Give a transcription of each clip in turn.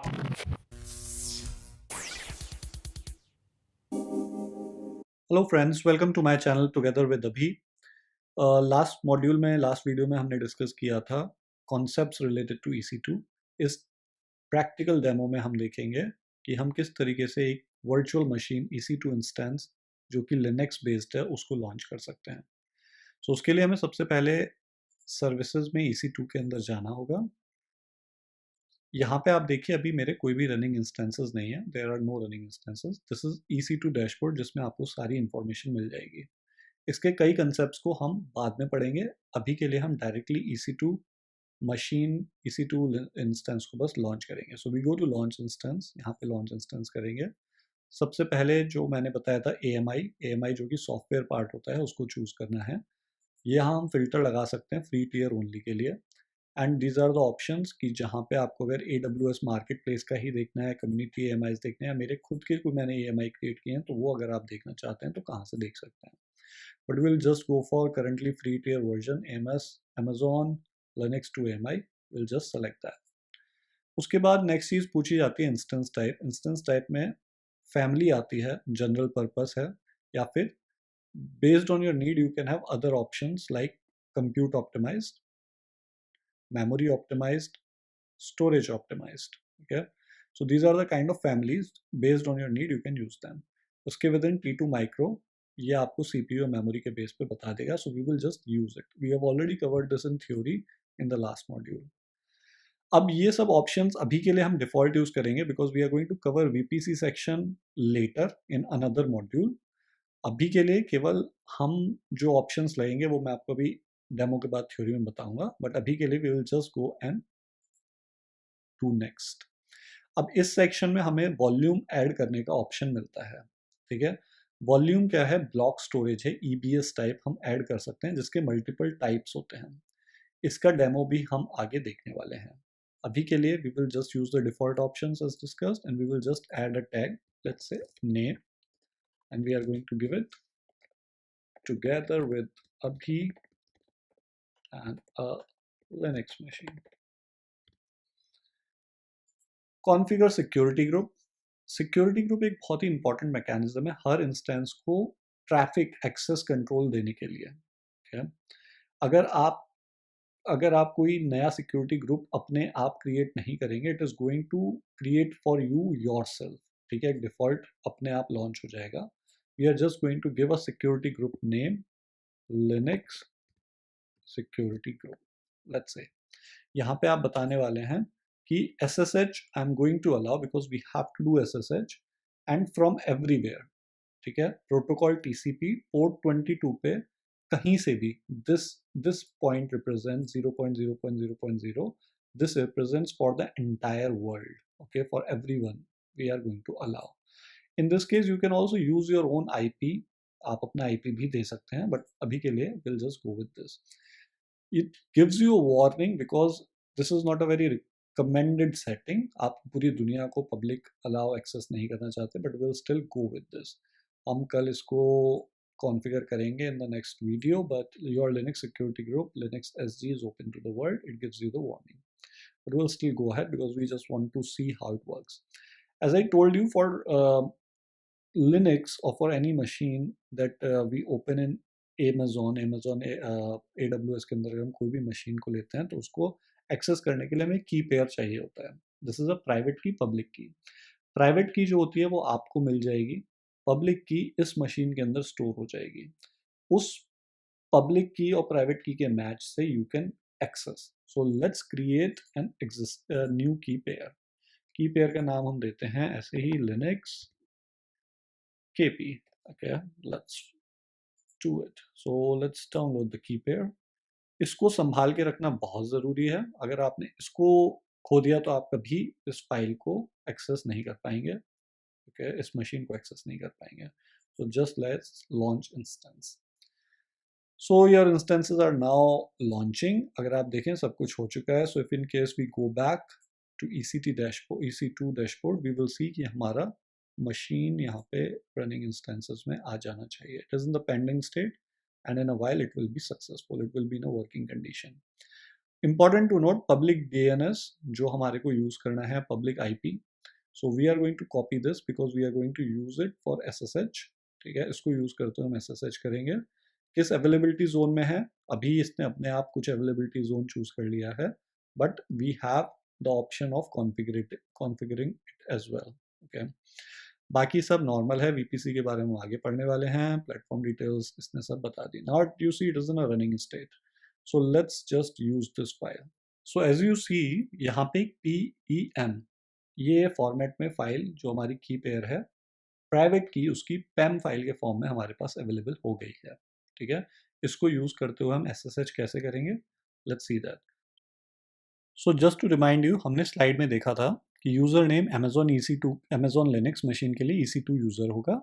Hello friends, welcome to my channel together with Abhi. Last video में हमने discuss किया था कॉन्सेप्ट्स रिलेटेड टू EC2। इस प्रैक्टिकल डेमो में हम देखेंगे कि हम किस तरीके से एक वर्चुअल मशीन EC2 इंस्टेंस जो कि लिनक्स बेस्ड है उसको लॉन्च कर सकते हैं। सो उसके लिए हमें सबसे पहले सर्विसेज में EC2 के अंदर जाना होगा। यहाँ पे आप देखिए अभी मेरे कोई भी रनिंग इंस्टेंसेस नहीं है, there are no running instances. This is EC2 dashboard जिसमें आपको सारी इंफॉर्मेशन मिल जाएगी। इसके कई कंसेप्ट्स को हम बाद में पढ़ेंगे। अभी के लिए हम directly EC2 machine EC2 instance को बस लॉन्च करेंगे। So we go to launch instance, यहाँ पे लॉन्च इंस्टेंस करेंगे। सबसे पहले जो मैंने बताया था AMI जो कि सॉफ्टवेयर पार्ट होता है उसको चूज करना है। यहाँ हम फिल्टर लगा सकते हैं फ्री टियर ओनली के लिए। And these are the options कि जहाँ पे आपको अगर AWS मार्केट प्लेस का ही देखना है, कम्युनिटी AMIs देखने हैं, मेरे खुद के कोई मैंने AMI क्रिएट किए हैं तो वो अगर आप देखना चाहते हैं तो कहाँ से देख सकते हैं। But we'll just go for currently free tier version Amazon Linux to AMI. We'll just select that. उसके बाद नेक्स्ट चीज़ पूछी जाती है इंस्टेंस टाइप। इंस्टेंस टाइप में फैमिली आती है, जनरल पर्पस है, या फिर based on your need you can have other options like compute optimised, memory optimized, storage optimized. Okay, so these are the kind of families based on your need you can use them. उसके within T2 micro ये आपको CPU और memory के base पे बता देगा. So we will just use it. We have already covered this in theory in the last module. अब ये सब ऑप्शंस अभी के लिए हम डिफॉल्ट यूज करेंगे because we are going to cover VPC section later in another module. अभी के लिए केवल हम जो ऑप्शंस लगेंगे वो मैं आपको अभी डेमो के बाद थ्योरी में बताऊंगा, बट अभी के लिए we will just go and to next. अब इस सेक्शन में हमें वॉल्यूम ऐड करने का ऑप्शन मिलता है। ठीक है, वॉल्यूम क्या है? ब्लॉक स्टोरेज है, EBS टाइप हम ऐड कर सकते हैं जिसके मल्टीपल टाइप्स होते हैं। इसका डेमो भी हम आगे देखने वाले हैं। अभी के लिए we will just use the default options as discussed and we will just add a tag, let's say name, and we are going to give it together with Abhi and a Linux machine. Configure security group. Security group एक बहुत ही important mechanism है हर instance को traffic access control देने के लिए। ठीक है, अगर आप अगर आप कोई नया सिक्योरिटी ग्रुप अपने आप क्रिएट नहीं करेंगे, it is going to create for you yourself. ठीक है, एक डिफॉल्ट अपने आप लॉन्च हो जाएगा। We are just going to give a security group name Linux security group, let's say. यहाँ पे आप बताने वाले हैं कि SSH I am going to allow because we have to do SSH and from everywhere. ठीक है, प्रोटोकॉल TCP पोर्ट 22 पे कहीं से भी this this point represent 0.0.0.0, this represents for the entire world. Okay, for everyone we are going to allow. In this case you can also use your own IP, आप अपना IP भी दे सकते हैं, but अभी के लिए will just go with this. It gives you a warning because this is not a very recommended setting. आप पूरी दुनिया को पब्लिक अलाउ एक्सेस नहीं करना चाहते, but will still go with this. हम कल इसको कॉन्फ़िगर करेंगे in the next video, but your Linux security group Linux SG is open to the world. It gives you the warning, but we'll still go ahead because we just want to see how it works. As I told you, for Linux or for any machine that we open in Amazon AWS के अंदर हम कोई भी machine को लेते हैं तो उसको एक्सेस करने के लिए हमें की पेयर चाहिए होता है। दिस इज अ प्राइवेट की, पब्लिक की। प्राइवेट की जो होती है वो आपको मिल जाएगी, पब्लिक की इस मशीन के अंदर स्टोर हो जाएगी। उस पब्लिक की और प्राइवेट की के मैच से you can access. So let's create an new key pair. Key pair का नाम हम देते हैं ऐसे ही Linux KP। Okay, let's do it. So let's download the key pair. इसको संभाल के रखना बहुत ज़रूरी है। अगर आपने इसको खो दिया तो आप कभी इस फाइल को एक्सेस नहीं कर पाएंगे। ओके, इस मशीन को एक्सेस नहीं कर पाएंगे। So just let's launch instance. So your instances are now launching. अगर आप देखें सब कुछ हो चुका है। So if in case we go back to EC2 dashboard, we will see कि हमारा मशीन यहाँ पे running instances में आ जाना चाहिए। It is in the pending state and in a while it will be successful. It will be in a working condition. Important to note, public DNS जो हमारे को यूज करना है, public IP. So we are going to copy this because we are going to use it for SSH. ठीक है, इसको use करते हुए हम SSH करेंगे. किस अवेलेबिलिटी जोन में है? अभी इसने अपने आप कुछ अवेलेबिलिटी जोन चूज कर लिया है, but we have the option of configuring it as well. Okay, बाकी सब नॉर्मल है. VPC के बारे में आगे पढ़ने वाले हैं. प्लेटफॉर्म डिटेल्स इसने सब बता दी. Now you see it is in a running state. So let's just use this file. So as you see यहाँ पे PEM, ये फॉर्मेट में फाइल जो हमारी की पेयर है, प्राइवेट की, उसकी PEM फाइल के फॉर्म में हमारे पास अवेलेबल हो गई है. ठीक है, इसको यूज करते हुए हम SSH कैसे करेंगे, let's see that. So just to remind you, हमने स्लाइड में देखा था कि user name Amazon EC2 Amazon Linux machine के लिए EC2 यूजर होगा,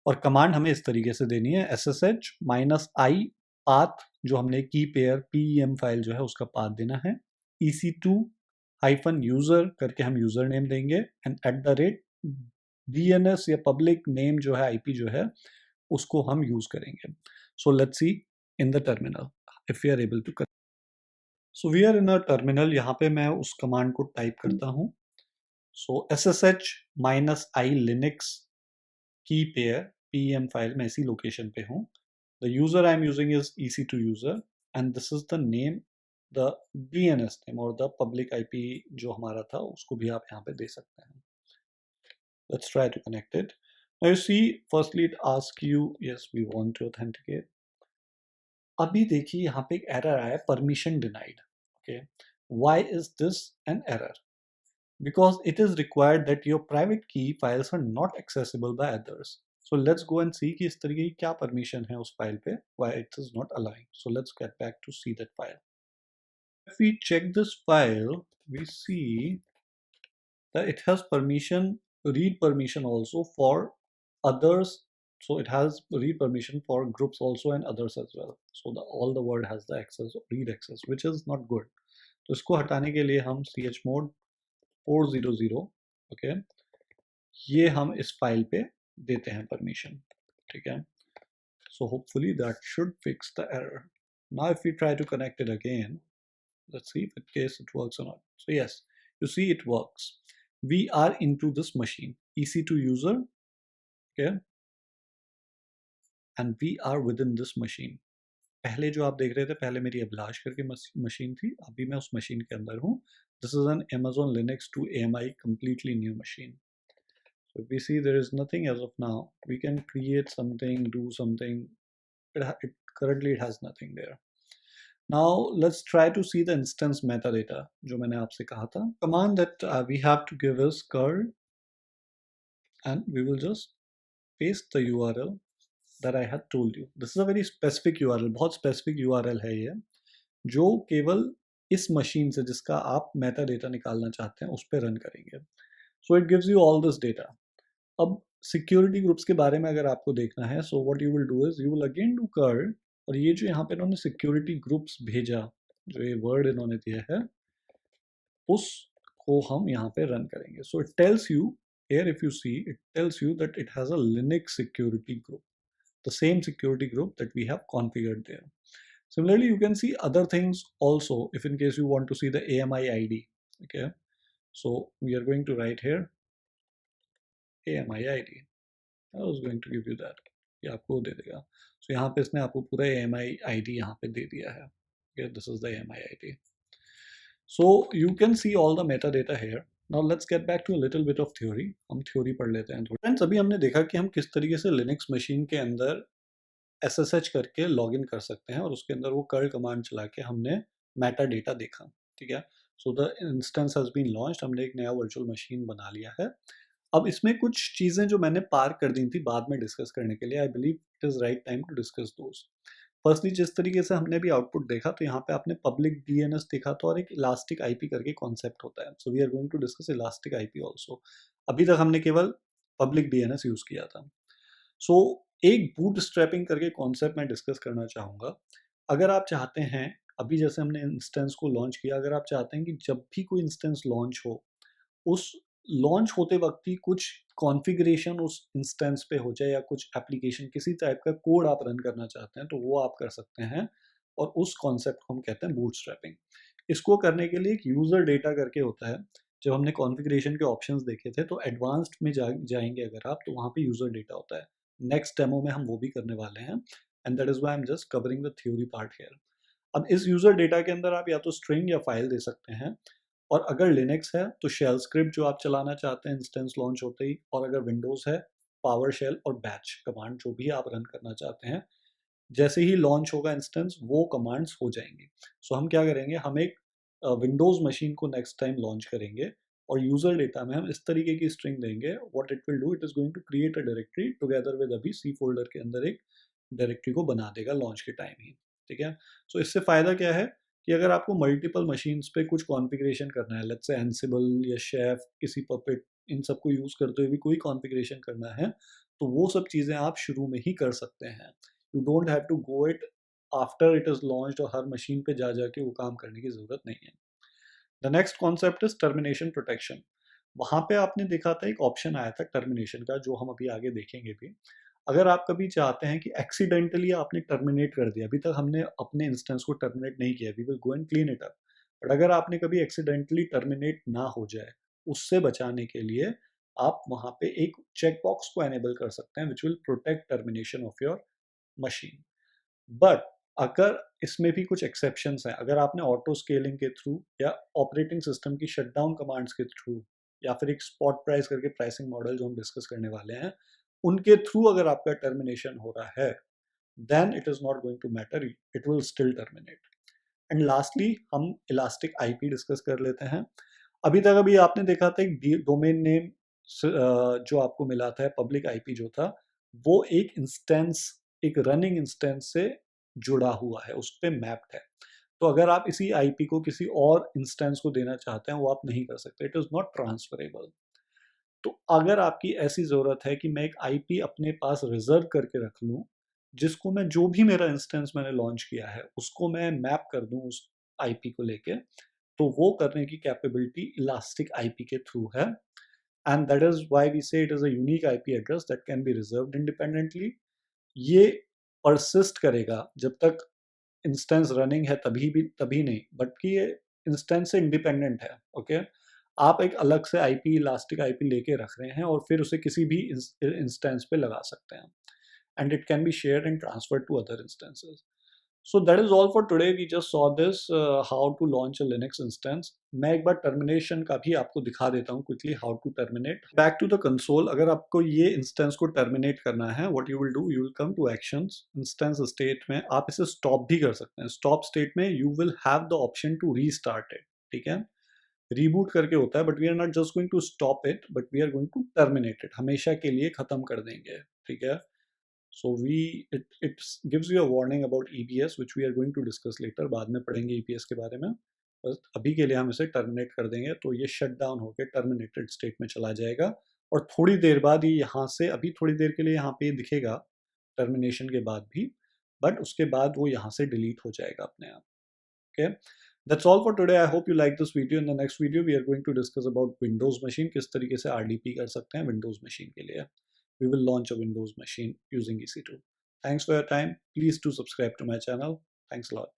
और कमांड हमें इस तरीके से देनी है, SSH-i पाथ, जो हमने की पेयर PEM फाइल जो है उसका पाथ देना है, EC2-user करके हम यूजर नेम देंगे, एंड DNS या पब्लिक नेम जो है, IP जो है, उसको हम यूज करेंगे. So let's see in the terminal if we are able to. So we are in a terminal. यहाँ पे मैं उस कमांड को टाइप करता हूँ. So SSH-i Linux key pair PEM file में इसी लोकेशन पे हूँ. The user I am using is EC2 user, and this is the name, the DNS name और द पब्लिक IP जो हमारा था उसको भी आप यहाँ पे दे सकते हैं. Let's try to connect it. Now you see, firstly it asks you, yes, we want to authenticate. अभी देखिए यहाँ पे एक एरर आया, permission denied. Okay, why is this an error? Because it is required that your private key files are not accessible by others. So let's go and see कि इस तरीके की क्या permission है उस फाइल पे, why it is not allowing. So let's get back to see that file. If we check this file, we see that it has permission, read permission also for others. So it has read permission for groups also and others as well. So all the word has the access, read access, which is not good. तो इसको हटाने के लिए हम chmod 400, okay, ये हम इस file पे देते हैं परमिशन. ठीक है, सो hopefully that should fix the error. Now if we try to connect it again, let's see if in case it works or not. So yes, you see it works. We are into this machine, EC2 user, okay, and we are within this machine. पहले जो आप देख रहे थे, पहले मेरी अभिलाष करके machine थी, अभी मैं उस मशीन के अंदर हूँ. This is an Amazon Linux 2 AMI completely new machine. So if we see there is nothing as of now, we can create something, do something. Currently it has nothing there. Now let's try to see the instance metadata जो मैंने आपसे कहा था. Command that we have to give is curl, and we will just paste the URL that I had told you. This is a very specific URL, बहुत specific URL है ये, जो केवल इस मशीन से जिसका आप मेटा डेटा निकालना चाहते हैं उस पर रन करेंगे. So it gives you all this data. अब सिक्योरिटी ग्रुप्स के बारे में अगर आपको देखना है, so what you will do is you will again do curl, और ये जो यहाँ पे इन्होंने सिक्योरिटी ग्रुप्स भेजा, जो ये वर्ड इन्होंने दिया है, उसको हम यहाँ पे रन करेंगे. So it tells you here, if you see, it tells you that it has a Linux security group, the same security group that we have configured there. Similarly, you can see other things also if in case you want to see the AMI ID. Okay, so we are going to write here AMI ID. I was going to give you that. ये आपको दे देगा. So यहाँ पे इसने आपको पूरा AMI ID यहाँ पे दे दिया है. Okay, this is the AMI ID. So you can see all the metadata here. Now let's get back to a little bit of theory. हम theory पढ़ लेते हैं. Friends, अभी हमने देखा कि हम किस तरीके से Linux machine के अंदर SSH करके लॉगिन कर सकते हैं, और उसके अंदर वो curl कमांड चला के हमने metadata देखा. ठीक है, so the instance has been launched. हमने एक नया virtual machine बना लिया है. अब इसमें कुछ चीज़ें जो मैंने पार कर दी थी बाद में डिस्कस करने के लिए, I believe it is right time to discuss those. Firstly जिस तरीके से हमने भी आउटपुट देखा, तो यहाँ पे आपने पब्लिक DNS देखा था और एक इलास्टिक IP करके कॉन्सेप्ट होता है. So we are going to discuss elastic IP also. अभी तक हमने केवल पब्लिक DNS यूज़ किया था. सो एक बूट स्ट्रैपिंग करके कॉन्सेप्ट मैं डिस्कस करना चाहूँगा. अगर आप चाहते हैं, अभी जैसे हमने इंस्टेंस को लॉन्च किया, अगर आप चाहते हैं कि जब भी कोई इंस्टेंस लॉन्च हो, उस लॉन्च होते वक्त ही कुछ कॉन्फ़िगरेशन उस इंस्टेंस पे हो जाए, या कुछ एप्लीकेशन किसी टाइप का कोड आप रन करना चाहते हैं, तो वो आप कर सकते हैं, और उस कॉन्सेप्ट को हम कहते हैं बूटस्ट्रैपिंग. इसको करने के लिए एक यूज़र डेटा करके होता है। जब हमने कॉन्फ़िगरेशन के ऑप्शंस देखे थे तो एडवांस्ड में जाएंगे अगर आप, तो वहाँ पे यूज़र डेटा होता है। नेक्स्ट डेमो में हम वो भी करने वाले हैं, and that is why I am just covering the theory part here. अब इस यूज़र डेटा के अंदर आप या तो स्ट्रिंग या फाइल दे सकते हैं, और अगर लिनक्स है तो शेल स्क्रिप्ट जो आप चलाना चाहते हैं इंस्टेंस लॉन्च होते ही, और अगर विंडोज़ है पावर शेल और बैच कमांड जो भी आप रन करना चाहते हैं, जैसे ही लॉन्च होगा इंस्टेंस वो कमांड्स हो जाएंगी। सो हम क्या करेंगे, हम एक विंडोज़ मशीन को नेक्स्ट टाइम लॉन्च करेंगे और यूज़र डेटा में हम इस तरीके की स्ट्रिंग देंगे। What it will do, it is going to create a directory together with Abhi see folder के अंदर एक डायरेक्टरी को बना देगा लॉन्च के टाइम ही। ठीक है, सो इससे फ़ायदा क्या है कि अगर आपको मल्टीपल मशीन्स पे कुछ कॉन्फ़िगरेशन करना है, लेट्स से एंसिबल या शेफ, किसी पपेट, इन सबको यूज़ करते हुए भी कोई कॉन्फ़िगरेशन करना है, तो वो सब चीज़ें आप शुरू में ही कर सकते हैं। You don't have to go it after it is launched, और हर मशीन पे जा जाके वो काम करने की ज़रूरत नहीं है। The next concept is termination protection. वहाँ पे आपने देखा था एक ऑप्शन आया था टर्मिनेशन का, जो हम अभी आगे देखेंगे भी। अगर आप कभी चाहते हैं कि एक्सीडेंटली आपने टर्मिनेट कर दिया, अभी तक हमने अपने इंस्टेंस को टर्मिनेट नहीं किया, we will go and clean it up, but अगर आपने कभी एक्सीडेंटली टर्मिनेट ना हो जाए, उससे बचाने के लिए आप वहाँ पे एक चेक बॉक्स को एनेबल कर सकते हैं which will protect termination of your machine. But अगर इसमें भी कुछ एक्सेप्शंस हैं, अगर आपने ऑटो स्केलिंग के थ्रू या ऑपरेटिंग सिस्टम की शटडाउन कमांड्स के थ्रू या फिर एक स्पॉट प्राइस करके प्राइसिंग मॉडल जो हम डिस्कस करने वाले हैं, उनके थ्रू अगर आपका टर्मिनेशन हो रहा है, then it is not going to matter, it will still terminate. And lastly हम इलास्टिक आईपी डिस्कस कर लेते हैं। अभी आपने देखा था एक डोमेन नेम जो आपको मिला था, पब्लिक आईपी जो था, वो एक इंस्टेंस, एक रनिंग इंस्टेंस से जुड़ा हुआ है, उस पे मैप्ड है। तो अगर आप इसी आईपी को किसी और इंस्टेंस को देना चाहते हैं, वो आप नहीं कर सकते, इट इज़ नॉट ट्रांसफरेबल। तो अगर आपकी ऐसी ज़रूरत है कि मैं एक आईपी अपने पास रिजर्व करके रख लूँ, जिसको मैं, जो भी मेरा इंस्टेंस मैंने लॉन्च किया है, उसको मैं मैप कर दूँ उस आईपी को लेके, तो वो करने की कैपेबिलिटी इलास्टिक आईपी के थ्रू है। And that is why we say it is a unique IP address that can be reserved independently. ये परसिस्ट करेगा जब तक इंस्टेंस रनिंग है, तभी नहीं, बल्कि ये इंस्टेंस से इंडिपेंडेंट है। ओके, आप एक अलग से आईपी, इलास्टिक आईपी लेके रख रहे हैं और फिर उसे किसी भी इंस्टेंस पे लगा सकते हैं, and it can be shared and transferred to other instances. So that is all for today. We just saw this how to launch a Linux instance. मैं एक बार टर्मिनेशन का भी आपको दिखा देता हूँ quickly how to terminate. Back to the console. अगर आपको ये इंस्टेंस को टर्मिनेट करना है, what you will do, you will come to actions, instance state में आप इसे स्टॉप भी कर सकते हैं। स्टॉप स्टेट में you will have the option to restart it. ठीक है, रीबूट करके होता है, but we are not just going to stop it, but we are going to terminate it, हमेशा के लिए खत्म कर देंगे। ठीक है, so it gives you a warning about EBS which we are going to discuss later, बाद में पढ़ेंगे EBS के बारे में। बस अभी के लिए हम इसे टर्मिनेट कर देंगे, तो ये शट डाउन होकर टर्मिनेटेड स्टेट में चला जाएगा, और थोड़ी देर बाद ये यहाँ से, अभी थोड़ी देर के लिए यहाँ पे दिखेगा टर्मिनेशन के बाद भी, बट उसके बाद वो यहाँ से डिलीट हो जाएगा अपने आप। Okay, that's all for today. I hope you like this video. In the next video we are going to discuss about Windows machine, किस तरीके से RDP कर सकते हैं Windows machine के लिए। We will launch a Windows machine using EC2. Thanks for your time. Please do subscribe to my channel. Thanks a lot.